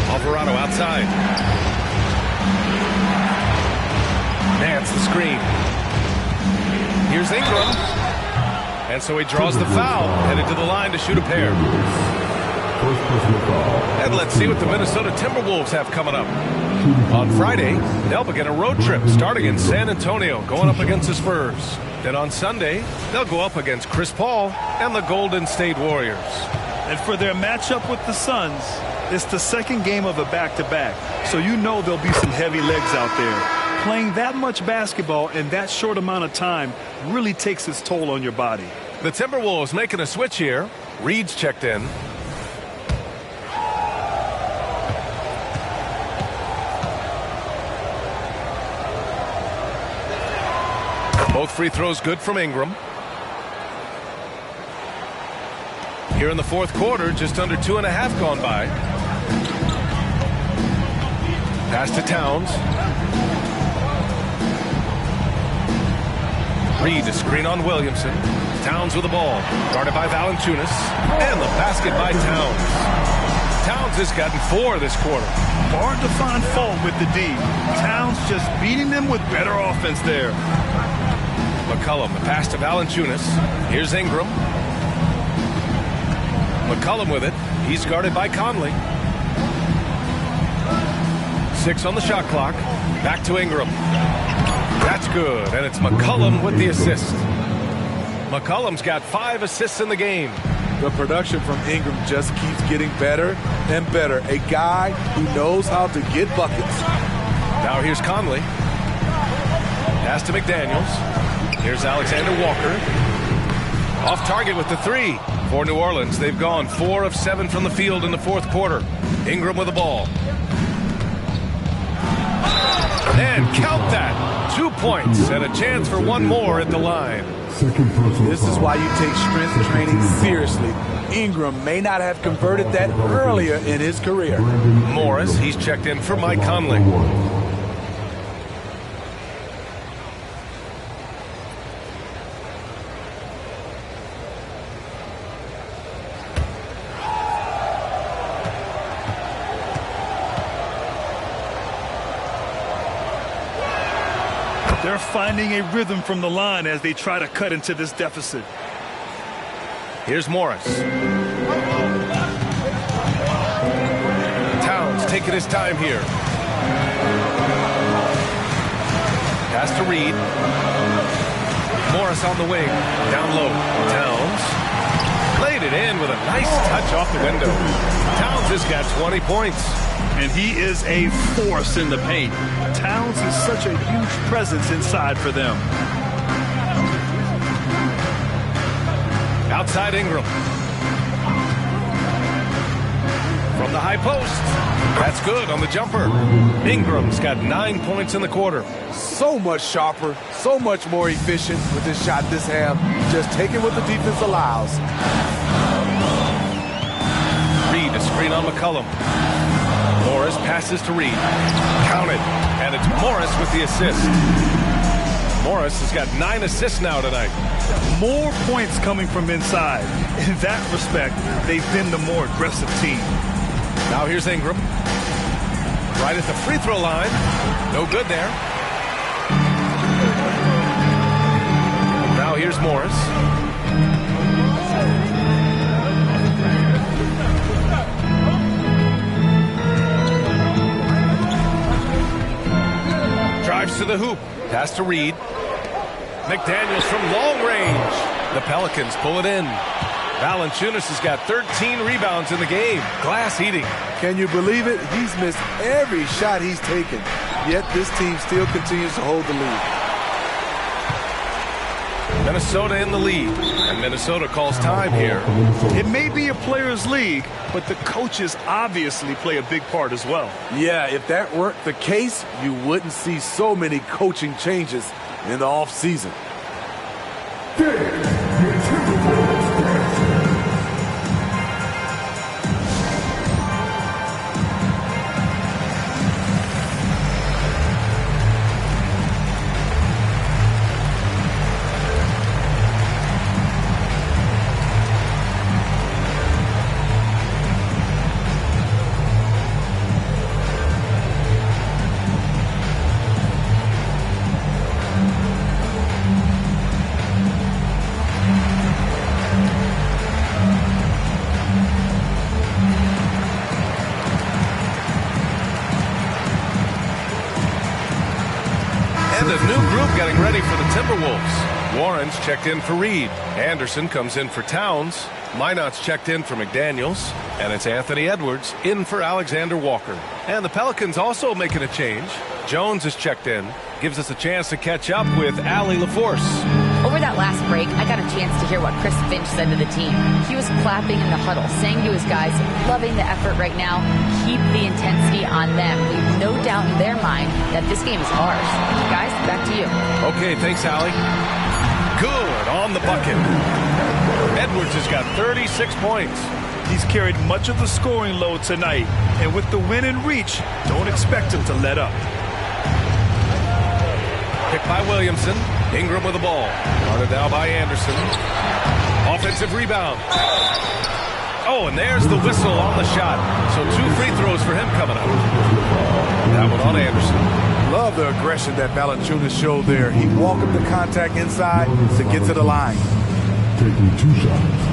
Alvarado outside. Nance the screen. Here's Ingram. And so he draws the foul, headed to the line to shoot a pair. And let's see what the Minnesota Timberwolves have coming up. On Friday, they'll begin a road trip starting in San Antonio, going up against the Spurs. Then on Sunday, they'll go up against Chris Paul and the Golden State Warriors. And for their matchup with the Suns, it's the second game of a back-to-back. So you know there'll be some heavy legs out there. Playing that much basketball in that short amount of time really takes its toll on your body. The Timberwolves making a switch here. Reed's checked in. Both free throws good from Ingram. Here in the fourth quarter, just under 2.5 gone by. Pass to Towns. Reed to screen on Williamson. Towns with the ball. Guarded by Valanciunas. And the basket by Towns. Towns has gotten 4 this quarter. Hard to find fault with the D. Towns just beating them with better offense there. McCollum, the pass to Valanciunas. Here's Ingram. McCollum with it. He's guarded by Conley. 6 on the shot clock. Back to Ingram. That's good, and it's McCollum with the assist. McCollum's got 5 assists in the game. The production from Ingram just keeps getting better and better. A guy who knows how to get buckets. Now here's Conley. Pass to McDaniels. Here's Alexander Walker. Off target with the 3. For New Orleans, they've gone 4 of 7 from the field in the fourth quarter. Ingram with the ball. And count that. 2 points and a chance for one more at the line. This is why you take strength training seriously. Ingram may not have converted that earlier in his career. Morris, he's checked in for Mike Conley. They're finding a rhythm from the line as they try to cut into this deficit. Here's Morris. Towns taking his time here. Pass to Reed. Morris on the wing. Down low. Towns. Laid it in with a nice touch off the window. Towns has got 20 points. And he is a force in the paint. Towns is such a huge presence inside for them. Outside Ingram. From the high post. That's good on the jumper. Ingram's got 9 points in the quarter. So much sharper, so much more efficient with this shot this half. Just taking what the defense allows. Reed, a screen on McCollum. Morris passes to Reed. Counted. And it's Morris with the assist. Morris has got 9 assists now tonight. More points coming from inside. In that respect, they've been the more aggressive team. Now here's Ingram. Right at the free throw line. No good there. Now here's Morris. Drives to the hoop. Pass to Reed. McDaniels from long range. The Pelicans pull it in. Valanciunas has got 13 rebounds in the game. Glass heating. Can you believe it? He's missed every shot he's taken. Yet this team still continues to hold the lead. Minnesota in the lead. And Minnesota calls time here. It may be a players' league, but the coaches obviously play a big part as well. Yeah, if that weren't the case, you wouldn't see so many coaching changes in the offseason. And a new group getting ready for the Timberwolves. Warren's checked in for Reed. Anderson comes in for Towns. Minot's checked in for McDaniels. And it's Anthony Edwards in for Alexander Walker. And the Pelicans also making a change. Jones is checked in. Gives us a chance to catch up with Allie LaForce. Over that last break, I got a chance to hear what Chris Finch said to the team. He was clapping in the huddle, saying to his guys, loving the effort right now, keep the intensity on them. Leave no doubt in their mind that this game is ours. Guys, back to you. Okay, thanks, Allie. Good on the bucket. Edwards has got 36 points. He's carried much of the scoring load tonight, and with the win in reach, don't expect him to let up. Picked by Williamson. Ingram with the ball. Guarded now by Anderson. Offensive rebound. Oh, and there's the whistle on the shot. So 2 free throws for him coming up. That one on Anderson. Love the aggression that Valanciunas showed there. He welcomed the contact inside to get to the line. Taking 2 shots.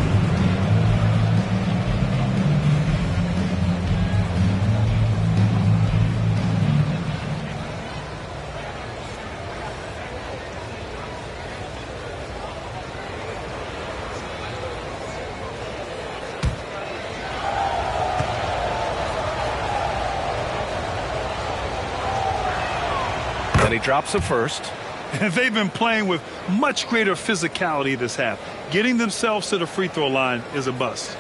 And he drops a first. And they've been playing with much greater physicality this half. Getting themselves to the free throw line is a bust.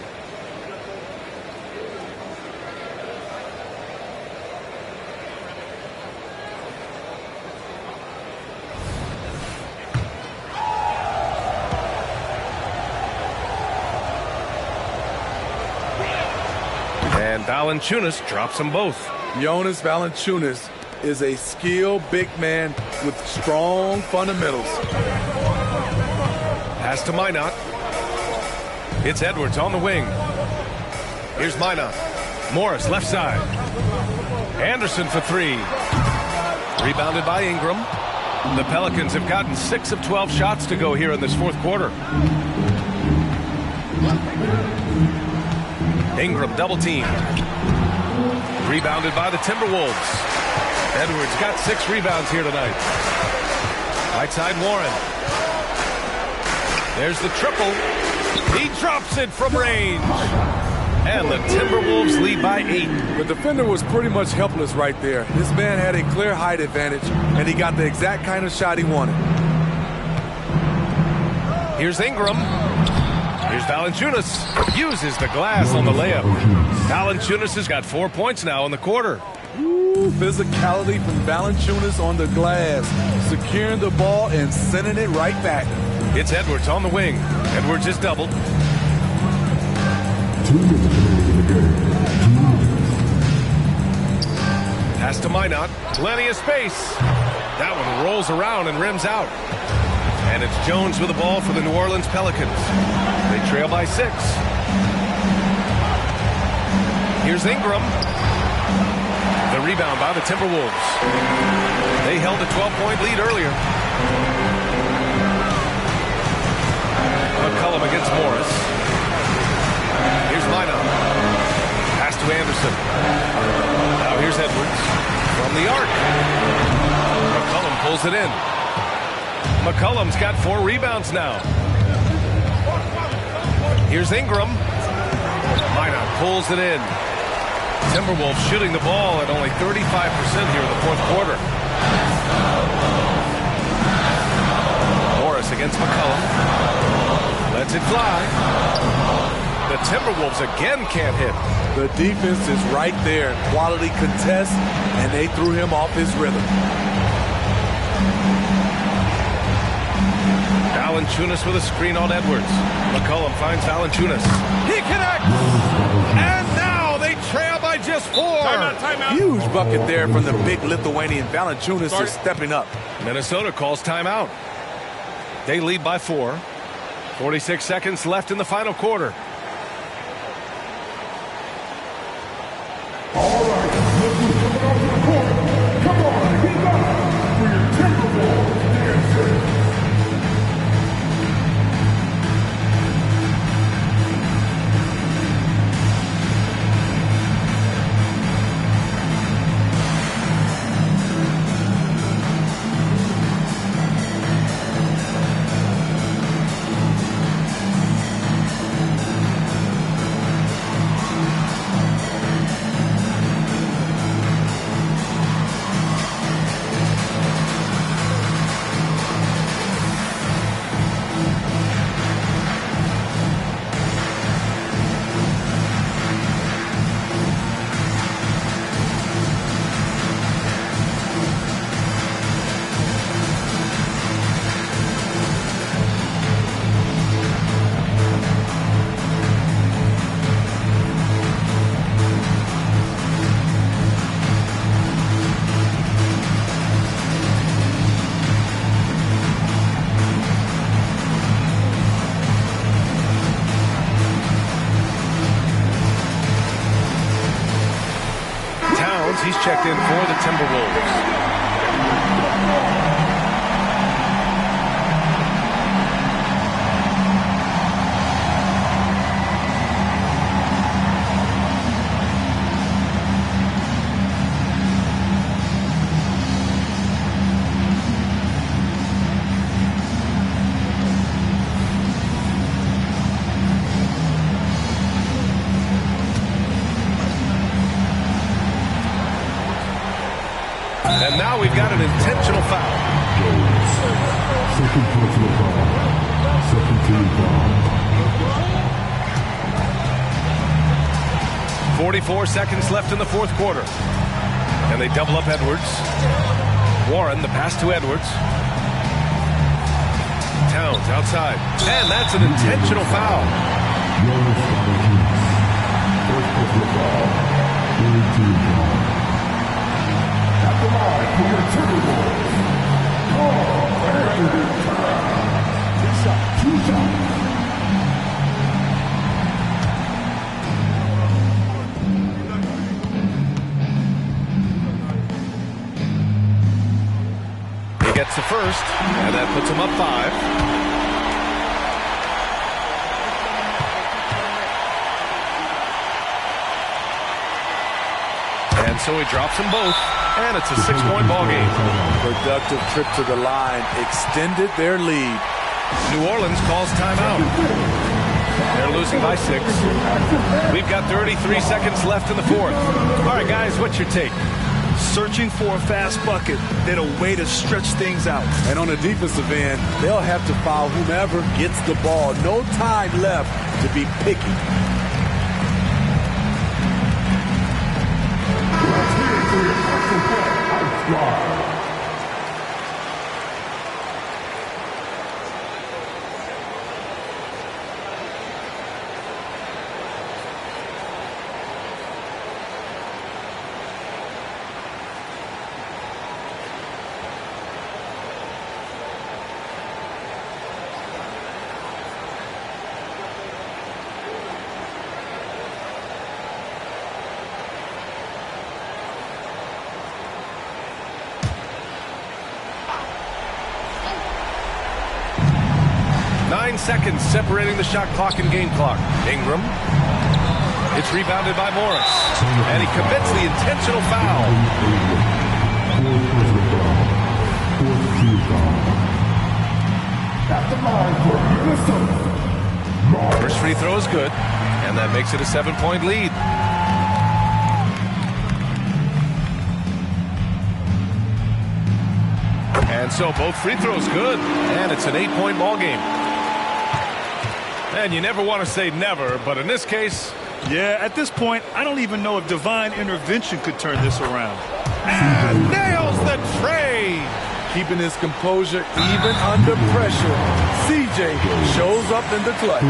And Valanciunas drops them both. Jonas Valanciunas is a skilled big man with strong fundamentals. Pass to Minot. It's Edwards on the wing. Here's Minot. Morris left side. Anderson for 3. Rebounded by Ingram. The Pelicans have gotten 6 of 12 shots to go here in this fourth quarter. Ingram double teamed. Rebounded by the Timberwolves. Edwards got 6 rebounds here tonight. Right side Warren. There's the triple. He drops it from range. And the Timberwolves lead by 8. The defender was pretty much helpless right there. This man had a clear height advantage, and he got the exact kind of shot he wanted. Here's Ingram. Here's Valanciunas. Uses the glass on the layup. Valanciunas has got 4 points now in the quarter. Ooh, physicality from Valanciunas on the glass. Securing the ball and sending it right back. It's Edwards on the wing. Edwards is doubled. 2 minutes in the game. 2 minutes. Pass to Minot. Plenty of space. That one rolls around and rims out. And it's Jones with the ball for the New Orleans Pelicans. They trail by 6. Here's Ingram. The rebound by the Timberwolves. They held a 12-point lead earlier. McCollum against Morris. Here's Minot. Pass to Anderson. Now here's Edwards from the arc. McCollum pulls it in. McCollum's got 4 rebounds now. Here's Ingram. Minot pulls it in. Timberwolves shooting the ball at only 35% here in the fourth quarter. Morris against McCollum. Lets it fly. The Timberwolves again can't hit. The defense is right there. Quality contest, and they threw him off his rhythm. Valanciunas with a screen on Edwards. McCollum finds Valanciunas. He connects! And now they trail by just 4. Timeout. Huge bucket there from the big Lithuanian. Valanciunas is stepping up. Minnesota calls timeout. They lead by 4. 46 seconds left in the final quarter. All right, look who's coming off the court. Come on, heat up for your Timberwolves dancers. He's checked in for the Timberwolves. And now we've got an intentional foul. Second personal foul. Second team foul. 44 seconds left in the fourth quarter. And they double up Edwards. Warren, the pass to Edwards. Towns outside. And that's an intentional foul. First personal foul. Third team foul. At the line for your Timberwolves. Two shots. He Gets the first, and that puts him up 5. And so he drops them both, and it's a 6-point ball game. Productive trip to the line extended their lead. New Orleans calls timeout. They're losing by 6. We've got 33 seconds left in the fourth. All right, guys, what's your take? Searching for a fast bucket, then a way to stretch things out. And on the defensive end, they'll have to foul whomever gets the ball. No time left to be picky. Seconds separating the shot clock and game clock. Ingram. It's rebounded by Morris. And he commits the intentional foul. First free throw is good. And that makes it a 7-point lead. And so both free throws good. And it's an 8-point ball game. And you never want to say never, but in this case... Yeah, at this point, I don't even know if divine intervention could turn this around. And nails the tray! Keeping his composure even under pressure. CJ shows up in the clutch.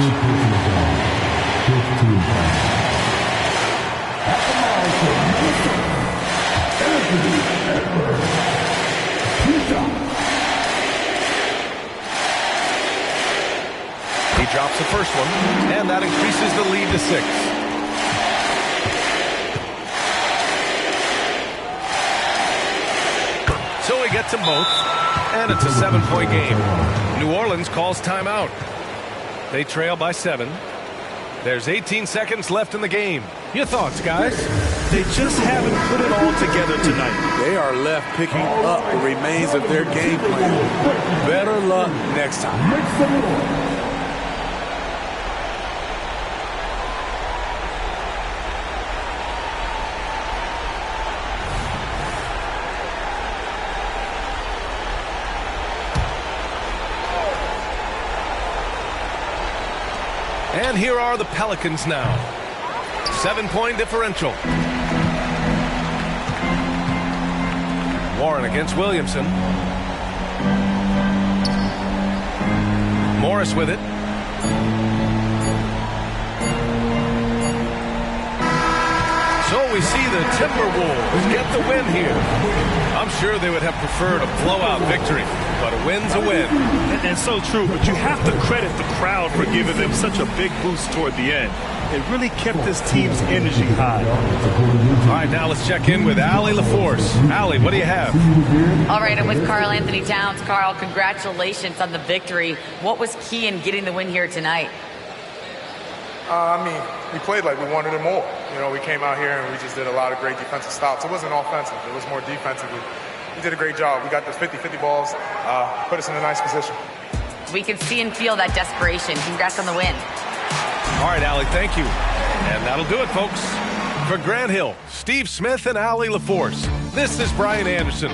He drops the first one, and that increases the lead to 6. So he gets them both, and it's a 7-point game. New Orleans calls timeout. They trail by 7. There's 18 seconds left in the game. Your thoughts, guys? They just haven't put it all together tonight. They are left picking up the remains of their game plan. Better luck next time. And here are the Pelicans now. 7-point differential. Warren against Williamson. Morris with it. So we see the Timberwolves get the win here. I'm sure they would have preferred a blowout victory, but a win's a win. And so true, but you have to credit the crowd for giving them such a big boost toward the end. It really kept this team's energy high. All right, now let's check in with Allie LaForce. Allie, what do you have? All right, I'm with Karl Anthony Towns. Karl, congratulations on the victory. What was key in getting the win here tonight? We played like we wanted it more. You know, we came out here and we just did a lot of great defensive stops. It wasn't offensive. It was more defensive. We did a great job. We got those 50-50 balls, put us in a nice position. We can see and feel that desperation. Congrats on the win. All right, Allie, thank you. And that'll do it, folks. For Grant Hill, Steve Smith, and Allie LaForce, this is Brian Anderson.